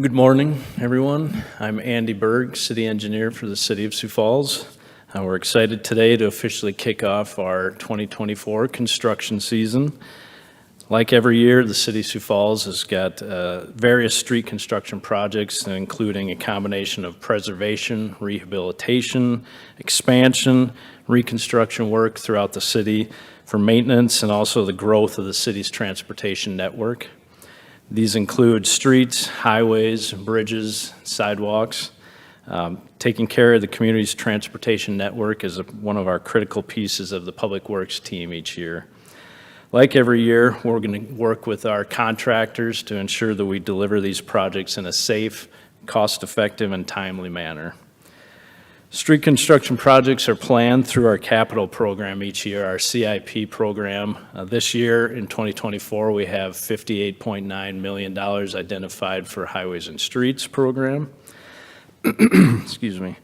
Good morning, everyone. I'm Andy Berg, City Engineer for the City of Sioux Falls. We're excited today to officially kick off our 2024 construction season. Like every year, the City of Sioux Falls has got various street construction projects, including a combination of preservation, rehabilitation, expansion, reconstruction work throughout the city for maintenance and also the growth of the city's transportation network. These include streets, highways, bridges, sidewalks. Taking care of the community's transportation network is one of our critical pieces of the Public Works team each year. Like every year, we're going to work with our contractors to ensure that we deliver these projects in a safe, cost-effective, and timely manner. Street construction projects are planned through our capital program each year, our CIP program. This year, in 2024, we have $58.9 million identified for Highways and Streets program. Excuse me.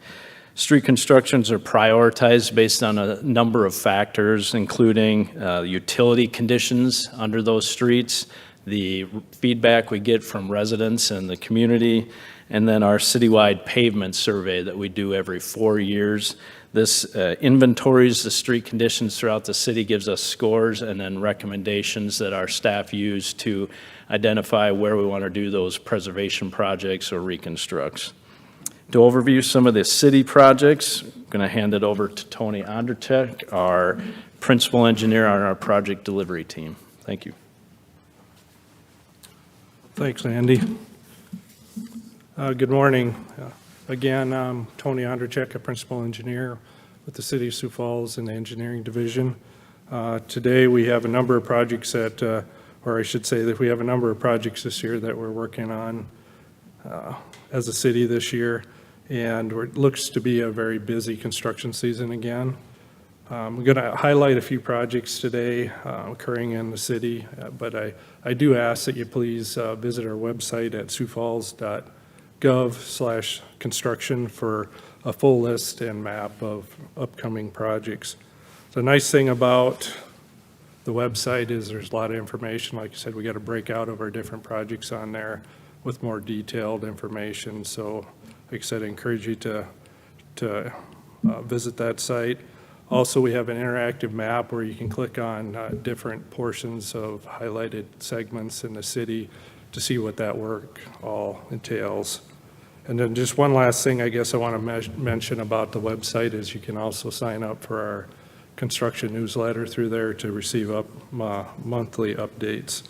Street constructions are prioritized based on a number of factors, including utility conditions under those streets, the feedback we get from residents and the community, and then our citywide pavement survey that we do every 4 years. This inventories the street conditions throughout the city, gives us scores and then recommendations that our staff use to identify where we want to do those preservation projects or reconstructs. To overview some of the city projects, I'm going to hand it over to Tony Onderchek, our principal engineer on our project delivery team. Thank you. Thanks, Andy. Good morning. Again, I'm Tony Onderchek, a principal engineer with the City of Sioux Falls in the engineering division. Today we have a number of projects that, or I should say that we have a number of projects this year that we're working on as a city this year, and it looks to be a very busy construction season again. I'm going to highlight a few projects today occurring in the city, but I do ask that you please visit our website at siouxfalls.gov/construction for a full list and map of upcoming projects. The nice thing about the website is there's a lot of information. Like I said, we got a breakout of our different projects on there with more detailed information. So, like I said, I encourage you to visit that site. Also, we have an interactive map where you can click on different portions of highlighted segments in the city to see what that work all entails. And then just one last thing I guess I want to mention about the website is you can also sign up for our construction newsletter through there to receive monthly updates.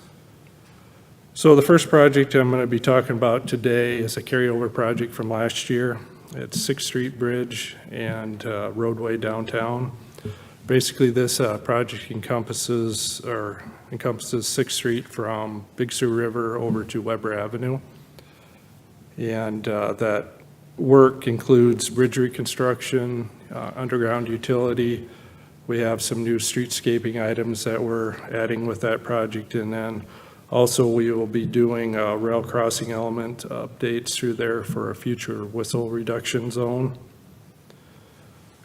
So the first project I'm going to be talking about today is a carryover project from last year. It's 6th Street Bridge and roadway downtown. Basically, this project encompasses 6th Street from Big Sioux River over to Weber Avenue. And that work includes bridge reconstruction, underground utility. We have some new streetscaping items that we're adding with that project, and then also we will be doing rail crossing element updates through there for a future whistle reduction zone.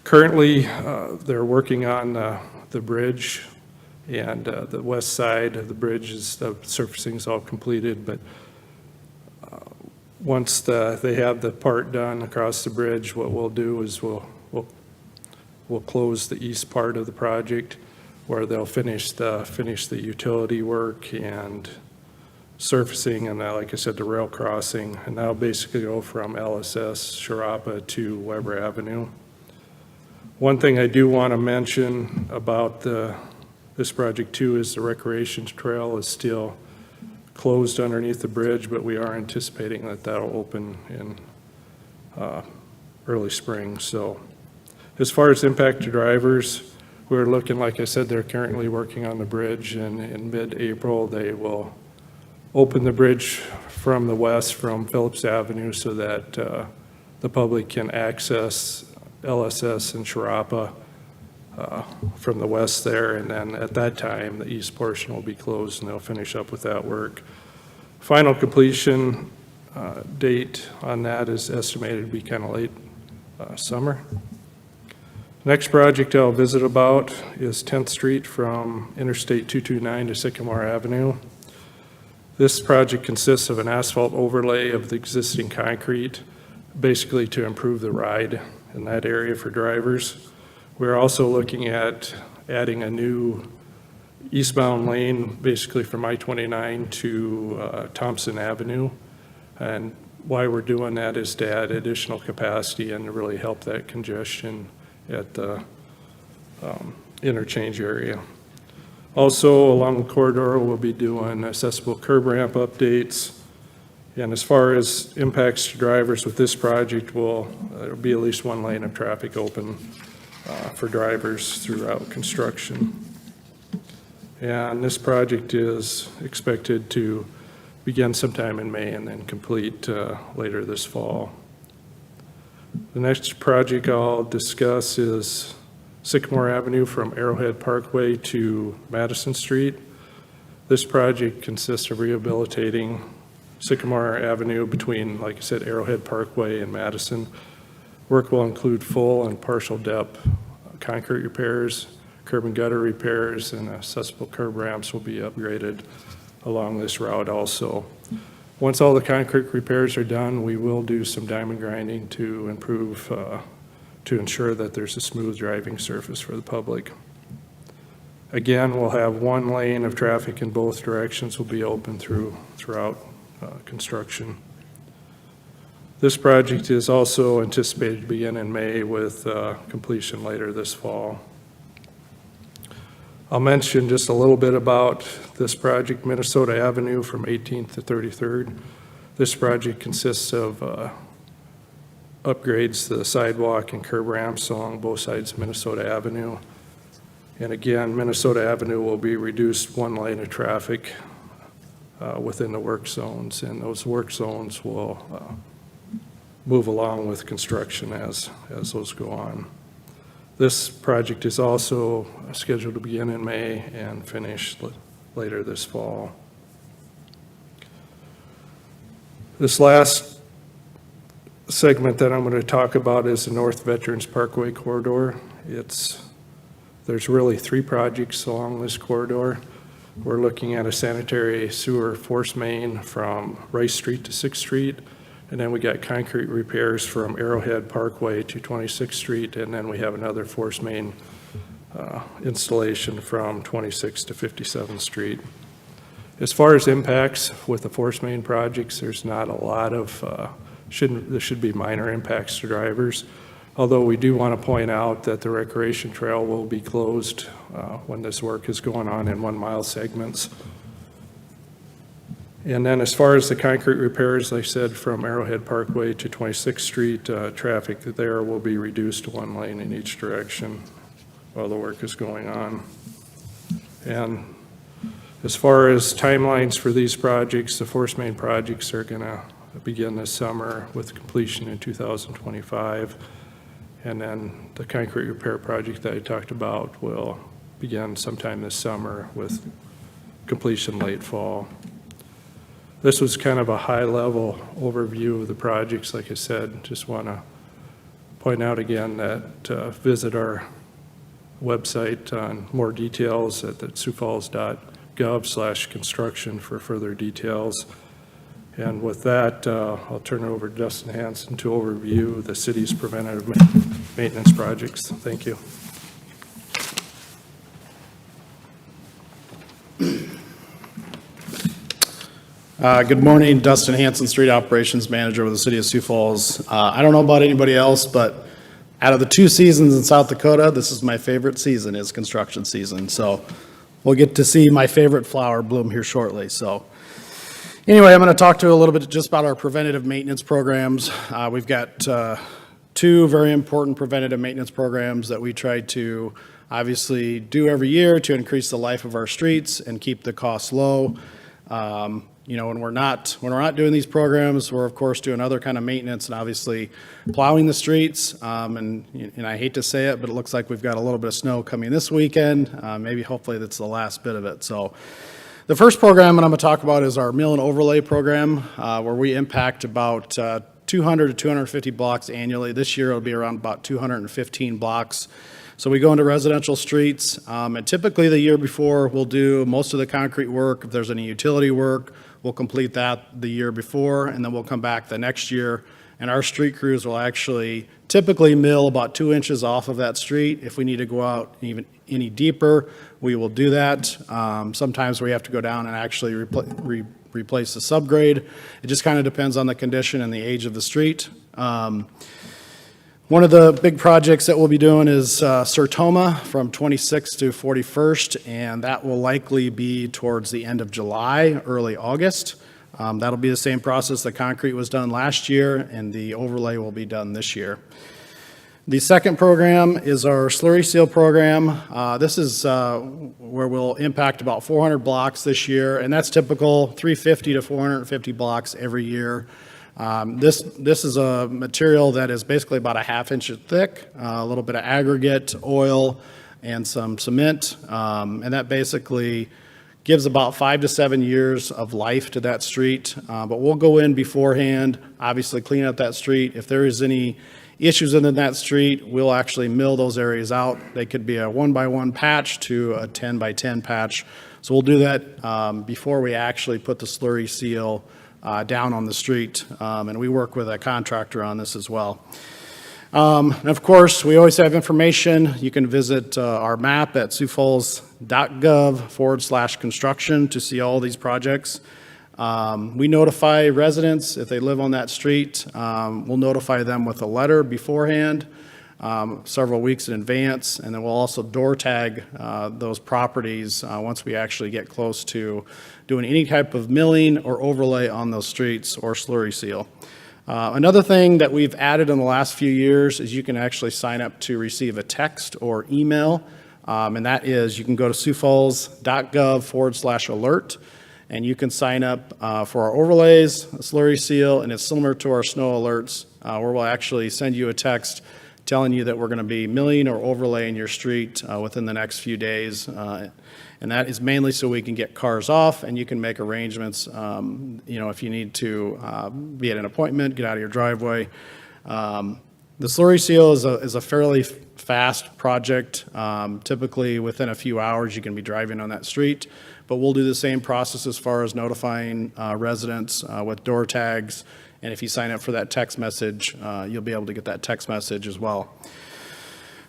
Currently, they're working on the bridge, and the west side of the bridge the surfacing is all completed, but once they have the part done across the bridge, what we'll do is we'll close the east part of the project where they'll finish the utility work and surfacing, and like I said, the rail crossing, and that'll basically go from LSS Sharapa to Weber Avenue. One thing I do want to mention about this project too is the recreation trail is still closed underneath the bridge, but we are anticipating that that'll open in early spring. So as far as impact to drivers, we're looking, like I said, they're currently working on the bridge, and in mid-April they will open the bridge from the west from Phillips Avenue so that the public can access LSS and Sharapa from the west there, and then at that time the east portion will be closed and they'll finish up with that work. Final completion date on that is estimated to be kind of late summer. Next project I'll visit about is 10th Street from Interstate 229 to Sycamore Avenue. This project consists of an asphalt overlay of the existing concrete, basically to improve the ride in that area for drivers. We're also looking at adding a new eastbound lane, basically from I-29 to Thompson Avenue. And why we're doing that is to add additional capacity and to really help that congestion at the interchange area. Also, along the corridor, we'll be doing accessible curb ramp updates. And as far as impacts to drivers with this project, there'll be at least one lane of traffic open for drivers throughout construction. And this project is expected to begin sometime in May and then complete later this fall. The next project I'll discuss is Sycamore Avenue from Arrowhead Parkway to Madison Street. This project consists of rehabilitating Sycamore Avenue between, like I said, Arrowhead Parkway and Madison. Work will include full and partial depth concrete repairs, curb and gutter repairs, and accessible curb ramps will be upgraded along this route also. Once all the concrete repairs are done, we will do some diamond grinding to improve, to ensure that there's a smooth driving surface for the public. Again, we'll have one lane of traffic in both directions will be open throughout construction. This project is also anticipated to begin in May with completion later this fall. I'll mention just a little bit about this project, Minnesota Avenue from 18th to 33rd. This project consists of upgrades to the sidewalk and curb ramps along both sides of Minnesota Avenue. And again, Minnesota Avenue will be reduced one lane of traffic within the work zones, and those work zones will move along with construction as those go on. This project is also scheduled to begin in May and finish later this fall. This last segment that I'm going to talk about is the North Veterans Parkway corridor. There's really three projects along this corridor. We're looking at a sanitary sewer force main from Rice Street to 6th Street. And then we got concrete repairs from Arrowhead Parkway to 26th Street. And then we have another force main installation from 26th to 57th Street. As far as impacts with the force main projects, there's not a lot of, there should be minor impacts to drivers. Although we do want to point out that the recreation trail will be closed when this work is going on in 1 mile segments. And then as far as the concrete repairs, like I said, from Arrowhead Parkway to 26th Street, traffic there will be reduced to one lane in each direction while the work is going on. And as far as timelines for these projects, the force main projects are going to begin this summer with completion in 2025. And then the concrete repair project that I talked about will begin sometime this summer with completion late fall. This was kind of a high-level overview of the projects. Like I said, just want to point out again that visit our website on more details at siouxfalls.gov/construction for further details. And with that, I'll turn it over to Dustin Hanson to overview the city's preventative maintenance projects. Thank you. Good morning, Dustin Hanson, Street Operations Manager with the City of Sioux Falls. I don't know about anybody else, but out of the 2 seasons in South Dakota, this is my favorite season, is construction season. So we'll get to see my favorite flower bloom here shortly. So anyway, I'm going to talk to you a little bit just about our preventative maintenance programs. We've got 2 very important preventative maintenance programs that we try to obviously do every year to increase the life of our streets and keep the costs low. You know, when we're not doing these programs, we're of course doing other kind of maintenance and obviously plowing the streets. And I hate to say it, but it looks like we've got a little bit of snow coming this weekend. Maybe hopefully that's the last bit of it. So the first program that I'm going to talk about is our mill and overlay program, where we impact about 200 to 250 blocks annually. This year it'll be around about 215 blocks. So we go into residential streets, and typically the year before, we'll do most of the concrete work. If there's any utility work, we'll complete that the year before, and then we'll come back the next year. And our street crews will actually typically mill about 2 inches off of that street. If we need to go out even any deeper, we will do that. Sometimes we have to go down and actually replace the subgrade. It just kind of depends on the condition and the age of the street. One of the big projects that we'll be doing is Sertoma from 26th to 41st, and that will likely be towards the end of July, early August. That'll be the same process. The concrete was done last year, and the overlay will be done this year. The second program is our slurry seal program. This is where we'll impact about 400 blocks this year, and that's typical, 350 to 450 blocks every year. This is a material that is basically about a ½ inch thick, a little bit of aggregate, oil, and some cement, and that basically gives about 5 to 7 years of life to that street. But we'll go in beforehand, obviously clean up that street. If there is any issues in that street, we'll actually mill those areas out. They could be a 1x1 patch to a 10x10 patch. So we'll do that before we actually put the slurry seal down on the street. And we work with a contractor on this as well. And of course, we always have information. You can visit our map at siouxfalls.gov/construction to see all these projects. We notify residents if they live on that street. We'll notify them with a letter beforehand, several weeks in advance, and then we'll also door tag those properties once we actually get close to doing any type of milling or overlay on those streets or slurry seal. Another thing that we've added in the last few years is you can actually sign up to receive a text or email, and that is you can go to siouxfalls.gov/alert. And you can sign up for our overlays, a slurry seal, and it's similar to our snow alerts, where we'll actually send you a text telling you that we're going to be milling or overlaying your street within the next few days. And that is mainly so we can get cars off and you can make arrangements, if you need to be at an appointment, get out of your driveway. The slurry seal is a fairly fast project. Typically within a few hours you can be driving on that street. But we'll do the same process as far as notifying residents with door tags. And if you sign up for that text message, you'll be able to get that text message as well.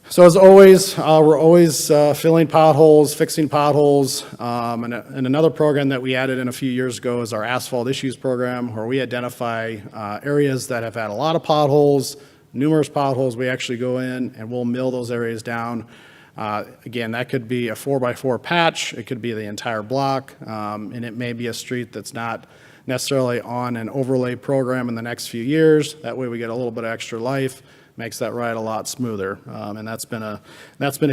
So as always, we're always filling potholes, fixing potholes. And another program that we added in a few years ago is our asphalt issues program, where we identify areas that have had a lot of potholes, numerous potholes. We actually go in and we'll mill those areas down. Again, that could be a 4x4 patch, it could be the entire block, and it may be a street that's not necessarily on an overlay program in the next few years. That way we get a little bit of extra life, makes that ride a lot smoother, and that's been a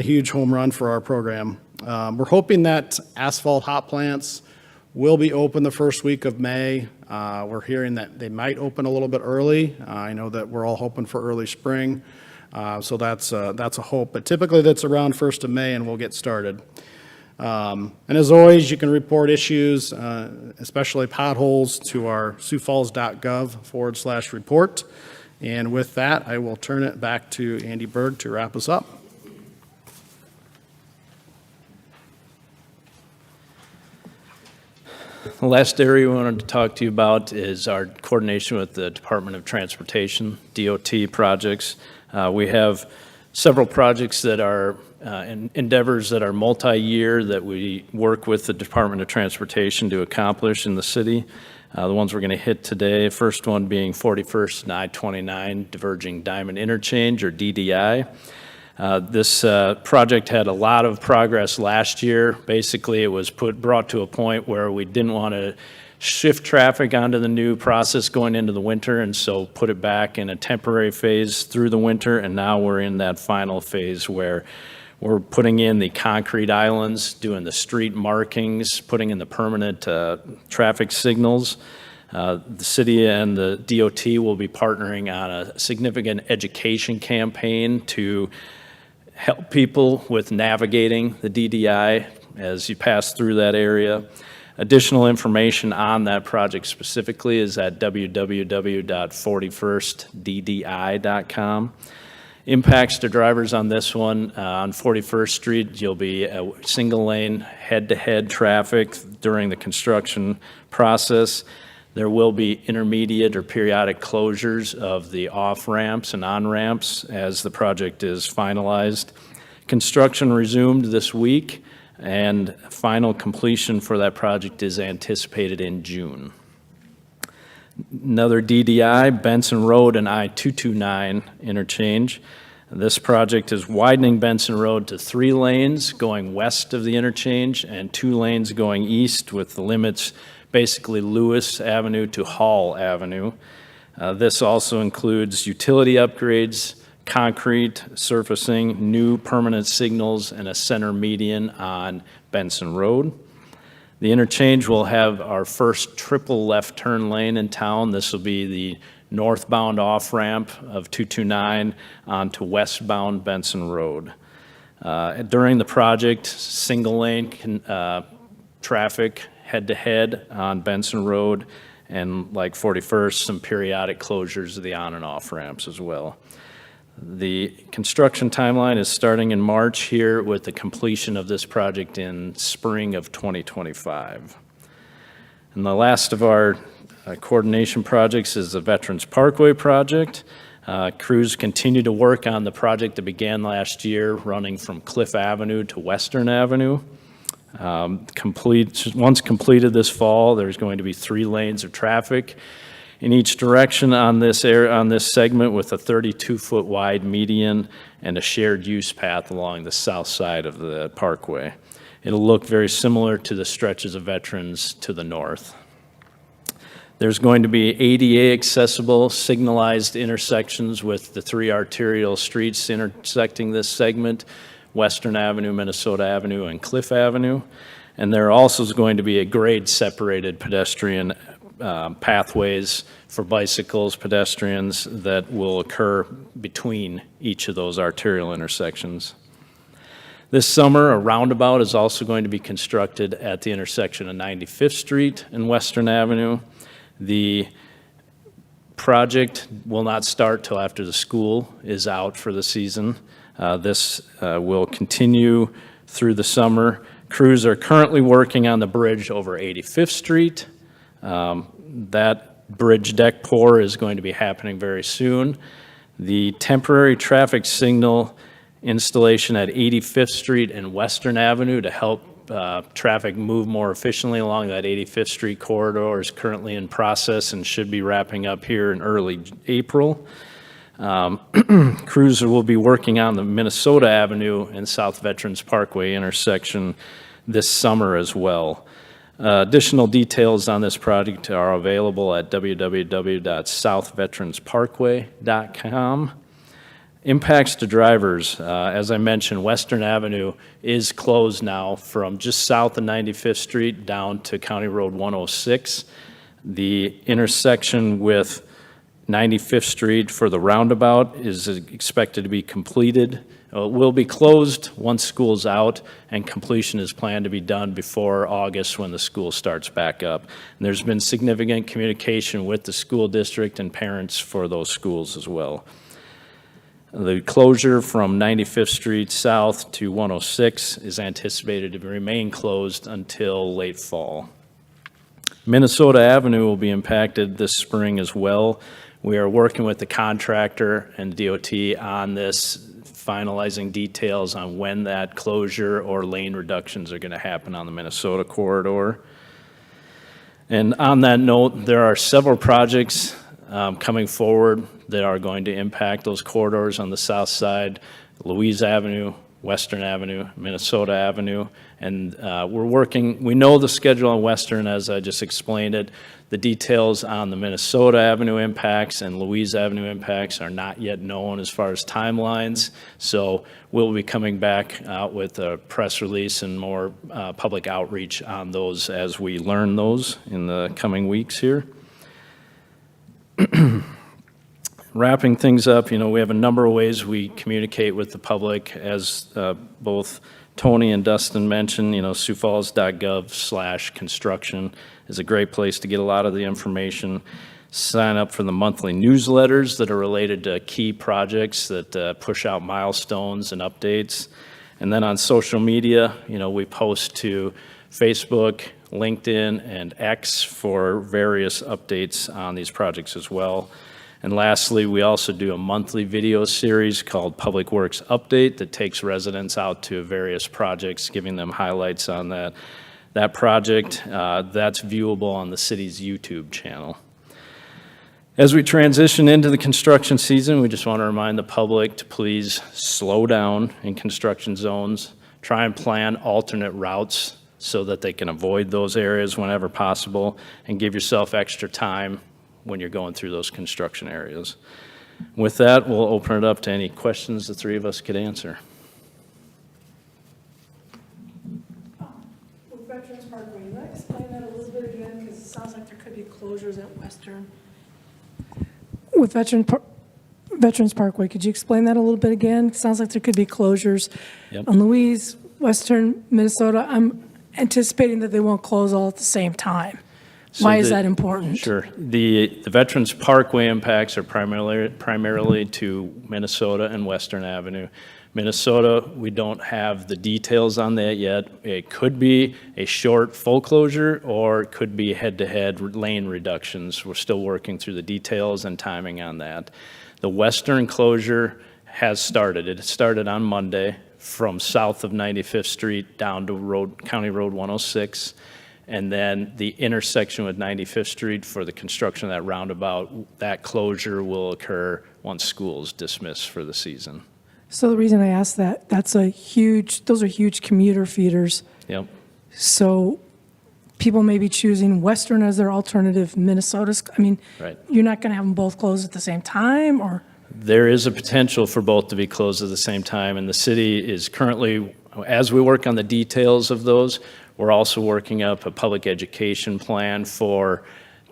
huge home run for our program. We're hoping that asphalt hot plants will be open the first week of May. We're hearing that they might open a little bit early. I know that we're all hoping for early spring. So that's a hope, but typically that's around 1st of May and we'll get started. And as always, you can report issues, especially potholes, to our siouxfalls.gov/report. And with that, I will turn it back to Andy Berg to wrap us up. The last area we wanted to talk to you about is our coordination with the Department of Transportation, DOT projects. We have several projects that are endeavors that are multi-year that we work with the Department of Transportation to accomplish in the city. The ones we're going to hit today, first one being 41st and I-29 Diverging Diamond Interchange, or DDI. This project had a lot of progress last year. Basically, it was brought to a point where we didn't want to shift traffic onto the new process going into the winter, and so put it back in a temporary phase through the winter, and now we're in that final phase where we're putting in the concrete islands, doing the street markings, putting in the permanent traffic signals. The city and the DOT will be partnering on a significant education campaign to help people with navigating the DDI as you pass through that area. Additional information on that project specifically is at www.41stddi.com. Impacts to drivers on this one, on 41st Street, you'll be a single lane head-to-head traffic during the construction process. There will be intermediate or periodic closures of the off-ramps and on-ramps as the project is finalized. Construction resumed this week, and final completion for that project is anticipated in June. Another DDI, Benson Road and I-229 interchange. This project is widening Benson Road to 3 lanes going west of the interchange and 2 lanes going east, with the limits basically Lewis Avenue to Hall Avenue. This also includes utility upgrades, concrete surfacing, new permanent signals, and a center median on Benson Road. The interchange will have our first triple left turn lane in town. This will be the northbound off-ramp of 229 onto westbound Benson Road. During the project, single lane traffic head-to-head on Benson Road, and like 41st, some periodic closures of the on and off ramps as well. The construction timeline is starting in March here, with the completion of this project in spring of 2025. And the last of our coordination projects is the Veterans Parkway project. Crews continue to work on the project that began last year, running from Cliff Avenue to Western Avenue. Once completed this fall, there's going to be 3 lanes of traffic in each direction on this segment, with a 32-foot wide median and a shared use path along the south side of the parkway. It'll look very similar to the stretches of Veterans to the north. There's going to be ADA accessible signalized intersections with the 3 arterial streets intersecting this segment: Western Avenue, Minnesota Avenue, and Cliff Avenue. And there also is going to be a grade separated pedestrian pathways for bicycles, pedestrians, that will occur between each of those arterial intersections. This summer, a roundabout is also going to be constructed at the intersection of 95th Street and Western Avenue. The project will not start till after the school is out for the season. This will continue through the summer. Crews are currently working on the bridge over 85th Street. That bridge deck pour is going to be happening very soon. The temporary traffic signal installation at 85th Street and Western Avenue to help traffic move more efficiently along that 85th Street corridor is currently in process and should be wrapping up here in early April. Crews will be working on the Minnesota Avenue and South Veterans Parkway intersection this summer as well. Additional details on this project are available at www.southveteransparkway.com. Impacts to drivers. As I mentioned, Western Avenue is closed now from just south of 95th Street down to County Road 106. The intersection with 95th Street for the roundabout is expected to be completed. It will be closed once school's out, and completion is planned to be done before August, when the school starts back up. And there's been significant communication with the school district and parents for those schools as well. The closure from 95th Street south to 106 is anticipated to remain closed until late fall. Minnesota Avenue will be impacted this spring as well. We are working with the contractor and DOT on this, finalizing details on when that closure or lane reductions are going to happen on the Minnesota corridor. And on that note, there are several projects coming forward that are going to impact those corridors on the south side: Louise Avenue, Western Avenue, Minnesota Avenue. And we know the schedule on Western, as I just explained it. The details on the Minnesota Avenue impacts and Louise Avenue impacts are not yet known as far as timelines. So we'll be coming back out with a press release and more public outreach on those as we learn those in the coming weeks here. Wrapping things up, we have a number of ways we communicate with the public, as both Tony and Dustin mentioned. SiouxFalls.gov/construction is a great place to get a lot of the information. Sign up for the monthly newsletters that are related to key projects that push out milestones and updates. And then on social media, we post to Facebook, LinkedIn, and X for various updates on these projects as well. And lastly, we also do a monthly video series called Public Works Update that takes residents out to various projects, giving them highlights on that project. That's viewable on the city's YouTube channel. As we transition into the construction season, we just want to remind the public to please slow down in construction zones, try and plan alternate routes so that they can avoid those areas whenever possible, and give yourself extra time when you're going through those construction areas. With that, we'll open it up to any questions the three of us could answer. With Veterans Parkway, can you explain that a little bit again? Because it sounds like there could be closures at Western. With Veterans Parkway, could you explain that a little bit again? It sounds like there could be closures Yep. on Louise, Western, Minnesota. I'm anticipating that they won't close all at the same time. So Why is that important? Sure. The Veterans Parkway impacts are primarily to Minnesota and Western Avenue. Minnesota, we don't have the details on that yet. It could be a short full closure, or it could be head-to-head lane reductions. We're still working through the details and timing on that. The Western closure has started. It started on Monday from south of 95th Street down to County Road 106. And then the intersection with 95th Street for the construction of that roundabout, that closure will occur once school's dismissed for the season. So the reason I asked that, those are huge commuter feeders. Yep. So people may be choosing Western as their alternative. Minnesota's, Right. You're not going to have them both closed at the same time, or? There is a potential for both to be closed at the same time, and the city is currently, as we work on the details of those, we're also working up a public education plan for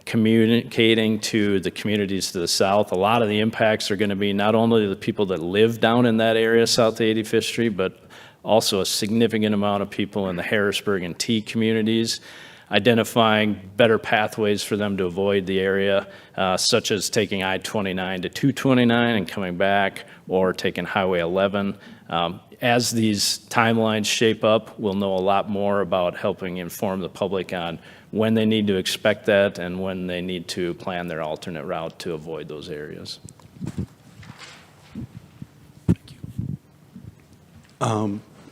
communicating to the communities to the south. A lot of the impacts are going to be not only the people that live down in that area south of 85th Street, but also a significant amount of people in the Harrisburg and T communities, identifying better pathways for them to avoid the area, such as taking I-29 to 229 and coming back, or taking Highway 11. As these timelines shape up, we'll know a lot more about helping inform the public on when they need to expect that and when they need to plan their alternate route to avoid those areas.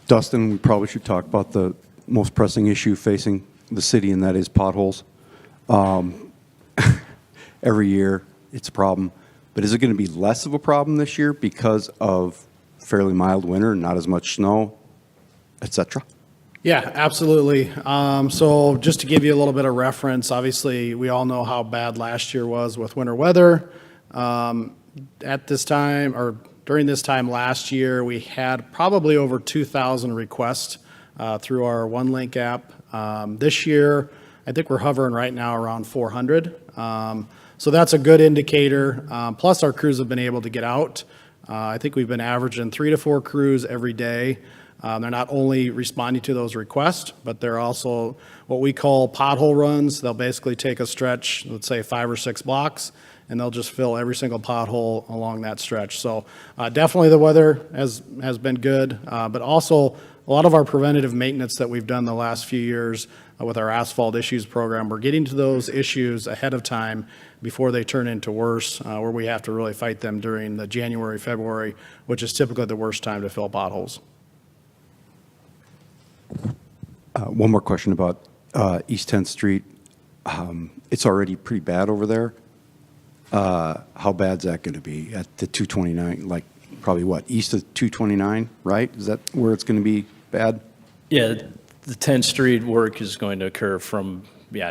Dustin, we probably should talk about the most pressing issue facing the city, and that is potholes. Every year, it's a problem. But is it going to be less of a problem this year because of fairly mild winter, not as much snow, et cetera? Yeah, absolutely. So just to give you a little bit of reference, obviously, we all know how bad last year was with winter weather. At this time, or during this time last year, we had probably over 2,000 requests through our OneLink app. This year, I think we're hovering right now around 400. So that's a good indicator. Plus, our crews have been able to get out. I think we've been averaging 3 to 4 crews every day. They're not only responding to those requests, but they're also what we call pothole runs. They'll basically take a stretch, let's say 5 or 6 blocks, and they'll just fill every single pothole along that stretch. So definitely the weather has been good, but also a lot of our preventative maintenance that we've done the last few years with our asphalt issues program, we're getting to those issues ahead of time before they turn into worse, where we have to really fight them during the January, February, which is typically the worst time to fill potholes. One more question about East 10th Street. It's already pretty bad over there. How bad's that going to be at the 229? Like probably what, east of 229, right? Is that where it's going to be bad? Yeah, the 10th Street work is going to occur from,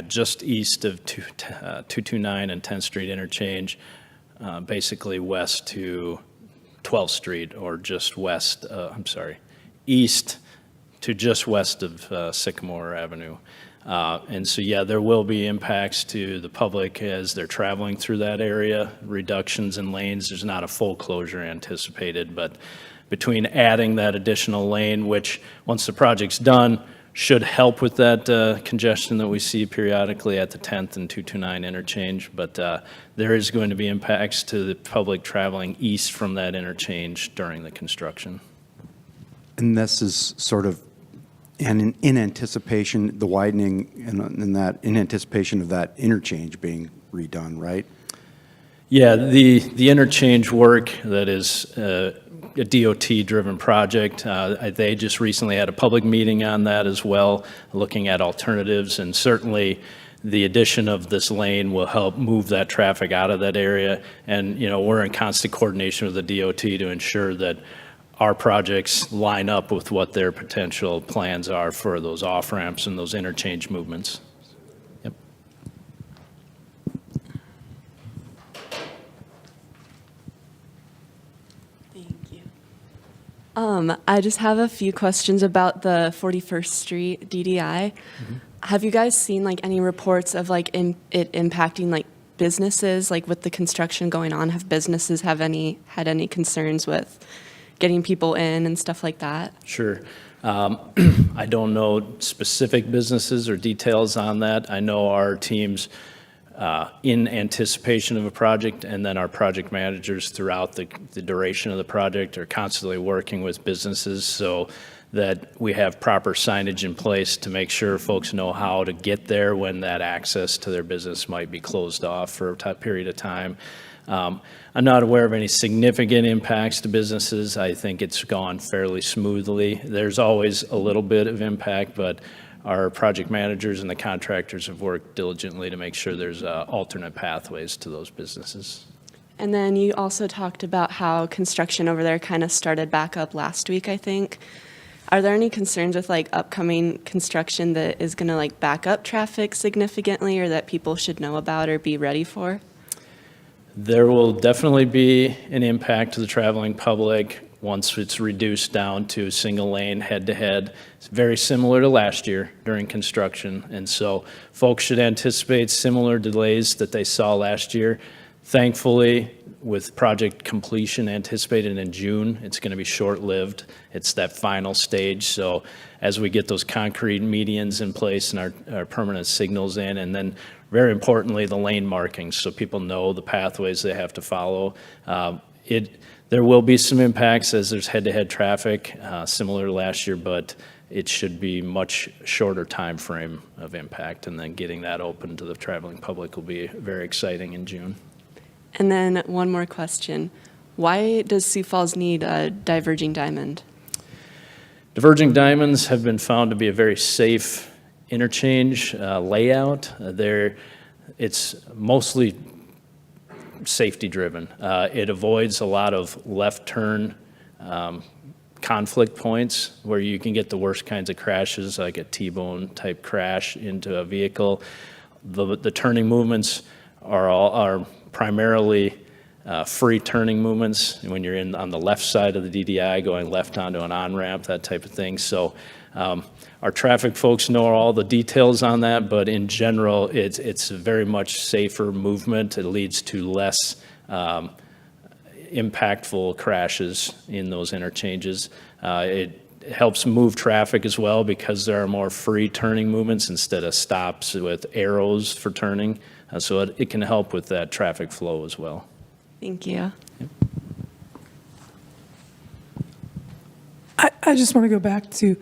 just east of 229 and 10th Street interchange, basically west to 12th Street, or just west, east to just west of Sycamore Avenue. And so, there will be impacts to the public as they're traveling through that area, reductions in lanes. There's not a full closure anticipated, but between adding that additional lane, which once the project's done, should help with that congestion that we see periodically at the 10th and 229 interchange, but there is going to be impacts to the public traveling east from that interchange during the construction. And this is sort of in anticipation, the widening in anticipation of that interchange being redone, right? Yeah, the interchange work that is a DOT-driven project, they just recently had a public meeting on that as well, looking at alternatives, and certainly the addition of this lane will help move that traffic out of that area. And, you know, we're in constant coordination with the DOT to ensure that our projects line up with what their potential plans are for those off-ramps and those interchange movements. Yep. Thank you. I just have a few questions about the 41st Street DDI. Have you guys seen like any reports of like it impacting like businesses, like with the construction going on? Have businesses had any concerns with getting people in and stuff like that? Sure. I don't know specific businesses or details on that. I know our teams, in anticipation of a project, and then our project managers throughout the duration of the project are constantly working with businesses so that we have proper signage in place to make sure folks know how to get there when that access to their business might be closed off for a period of time. I'm not aware of any significant impacts to businesses. I think it's gone fairly smoothly. There's always a little bit of impact, but our project managers and the contractors have worked diligently to make sure there's alternate pathways to those businesses. And then you also talked about how construction over there kind of started back up last week, I think. Are there any concerns with like upcoming construction that is going to like back up traffic significantly, or that people should know about or be ready for? There will definitely be an impact to the traveling public once it's reduced down to single lane head-to-head. It's very similar to last year during construction, and so folks should anticipate similar delays that they saw last year. Thankfully, with project completion anticipated in June, it's going to be short-lived. It's that final stage, so as we get those concrete medians in place and our permanent signals in, and then very importantly, the lane markings, so people know the pathways they have to follow. There will be some impacts as there's head-to-head traffic, similar to last year, but it should be much shorter time frame of impact, and then getting that open to the traveling public will be very exciting in June. And then one more question. Why does Sioux Falls need a diverging diamond? Diverging diamonds have been found to be a very safe interchange layout. It's mostly safety driven. It avoids a lot of left turn conflict points where you can get the worst kinds of crashes, like a T-bone type crash into a vehicle. The turning movements are primarily free turning movements when you're on the left side of the DDI going left onto an on-ramp, that type of thing. So our traffic folks know all the details on that, but in general, it's a very much safer movement. It leads to less impactful crashes in those interchanges. It helps move traffic as well because there are more free turning movements instead of stops with arrows for turning. So it can help with that traffic flow as well. Thank you. I just want to go back to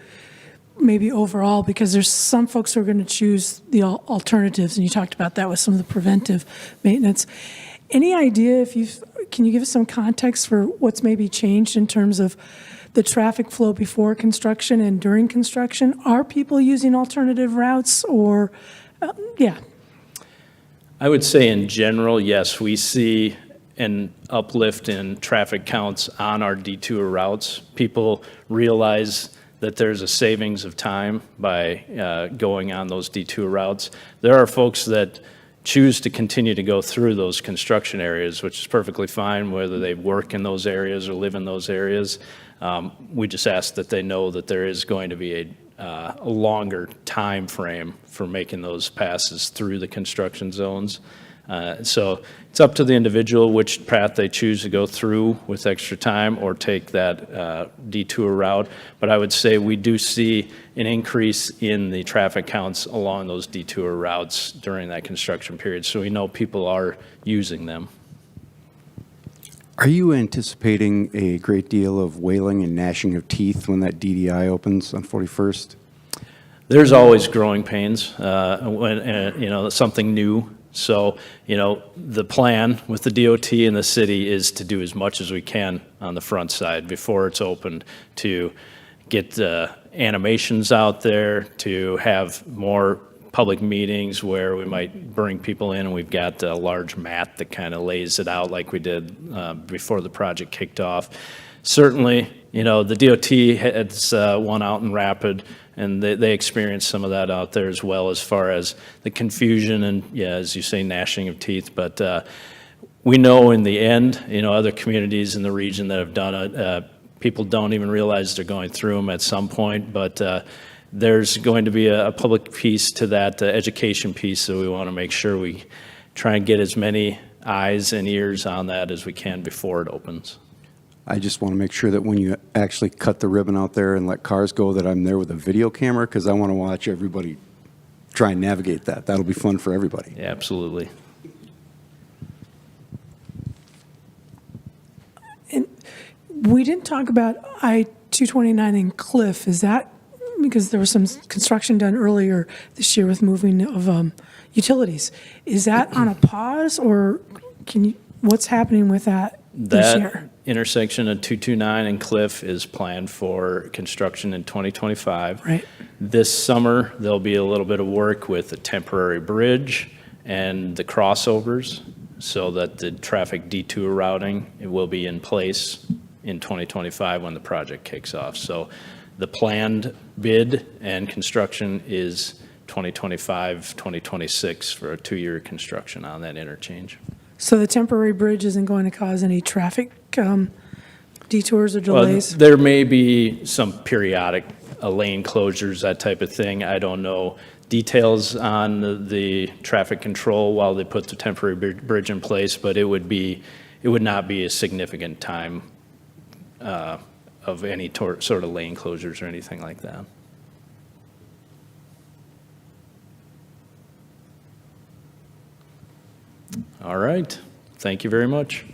maybe overall, because there's some folks who are going to choose the alternatives, and you talked about that with some of the preventive maintenance. Any idea can you give us some context for what's maybe changed in terms of the traffic flow before construction and during construction? Are people using alternative routes or, yeah? I would say in general, yes, we see an uplift in traffic counts on our detour routes. People realize that there's a savings of time by going on those detour routes. There are folks that choose to continue to go through those construction areas, which is perfectly fine, whether they work in those areas or live in those areas. We just ask that they know that there is going to be a longer time frame for making those passes through the construction zones. So it's up to the individual which path they choose to go through with extra time or take that detour route. But I would say we do see an increase in the traffic counts along those detour routes during that construction period. So we know people are using them. Are you anticipating a great deal of wailing and gnashing of teeth when that DDI opens on 41st? There's always growing pains when something new. So the plan with the DOT and the city is to do as much as we can on the front side before it's opened, to get animations out there, to have more public meetings where we might bring people in, and we've got a large mat that kind of lays it out like we did before the project kicked off. Certainly, the DOT has one out in Rapid, and they experienced some of that out there as well, as far as the confusion and, yeah, as you say, gnashing of teeth. But we know in the end, other communities in the region that have done it, people don't even realize they're going through them at some point. But there's going to be a public piece to that, education piece, so we want to make sure we try and get as many eyes and ears on that as we can before it opens. I just want to make sure that when you actually cut the ribbon out there and let cars go, that I'm there with a video camera, because I want to watch everybody try and navigate that. That'll be fun for everybody. Yeah, absolutely. We didn't talk about I-229 in Cliff. Is that because there was some construction done earlier this year with moving of utilities? Is that on a pause, or what's happening with that this year? That intersection of 229 and Cliff is planned for construction in 2025. Right. This summer, there'll be a little bit of work with a temporary bridge and the crossovers, so that the traffic detour routing, it will be in place in 2025 when the project kicks off. So the planned bid and construction is 2025, 2026 for a 2-year construction on that interchange. So the temporary bridge isn't going to cause any traffic detours or delays? Well, there may be some periodic lane closures, that type of thing. I don't know details on the traffic control while they put the temporary bridge in place, but it would not be a significant time of any sort of lane closures or anything like that. All right. Thank you very much.